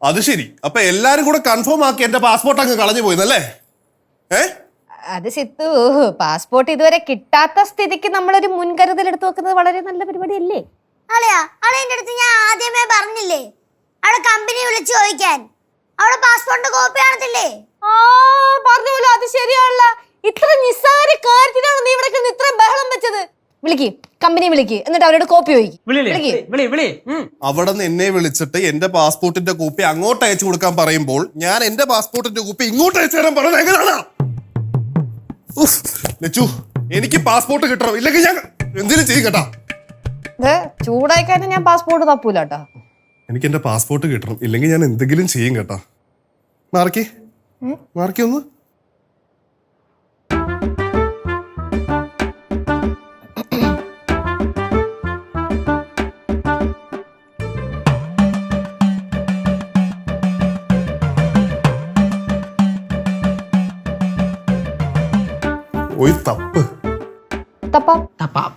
അത് ശരി. അപ്പൊ എല്ലാരും കൂടെ കൺഫേം ആക്കി എന്റെ പാസ്പോർട്ട് അങ്ങ് കളഞ്ഞു പോയിന്നല്ലേ? അത് സിത്തു, പാസ്പോർട്ട് ഇതുവരെ കിട്ടാത്ത സ്ഥിതിക്ക് നമ്മളൊരു മുൻകരുതൽ എടുത്തു വെക്കുന്നത് വളരെ നല്ല പരിപാടിയല്ലേ? അളയാ, അളയന്റെ അടുത്ത് ഞാൻ ആദ്യമേ പറഞ്ഞില്ലേ അവിടെ കമ്പനി വിളിച്ചു ചോദിക്കാൻ. അവിടെ പാസ്പോർട്ടിന്റെ കോപ്പി കാണത്തില്ലേ? പറഞ്ഞല്ലോ, അത് ശരിയാണല്ല. ഇത്ര നിസ്സാര കാര്യത്തിനാണ് നീ ഇവിടെ ഇത്ര ബഹളം വെച്ചത്. വിളിക്ക്, കമ്പനി വിളിക്ക്, എന്നിട്ട് അവരോട് കോപ്പി അവിടെ നിന്ന് എന്നെ വിളിച്ചിട്ട് എന്റെ പാസ്പോർട്ടിന്റെ കോപ്പി അങ്ങോട്ട് അയച്ചു കൊടുക്കാൻ പറയുമ്പോൾ ഞാൻ എന്റെ പാസ്പോർട്ടിന്റെ കോപ്പി ഇങ്ങോട്ട് അയച്ചു തരാൻ പറഞ്ഞത് എങ്ങനെയാണ്? ലച്ചു, എനിക്ക് പാസ്പോർട്ട് കിട്ടണം, ഇല്ലെങ്കിൽ ഞാൻ എന്തിനും ചെയ്യും കേട്ടാ. ചൂടായിക്കാനും ഞാൻ പാസ്പോർട്ട് തപ്പൂല കേട്ടാ. എനിക്ക് എന്റെ പാസ്പോർട്ട് കിട്ടണം, ഇല്ലെങ്കിൽ ഞാൻ എന്തെങ്കിലും ചെയ്യും കേട്ടാ. മാർക്കി ഒന്ന് തപ്പ് തപ്പാം.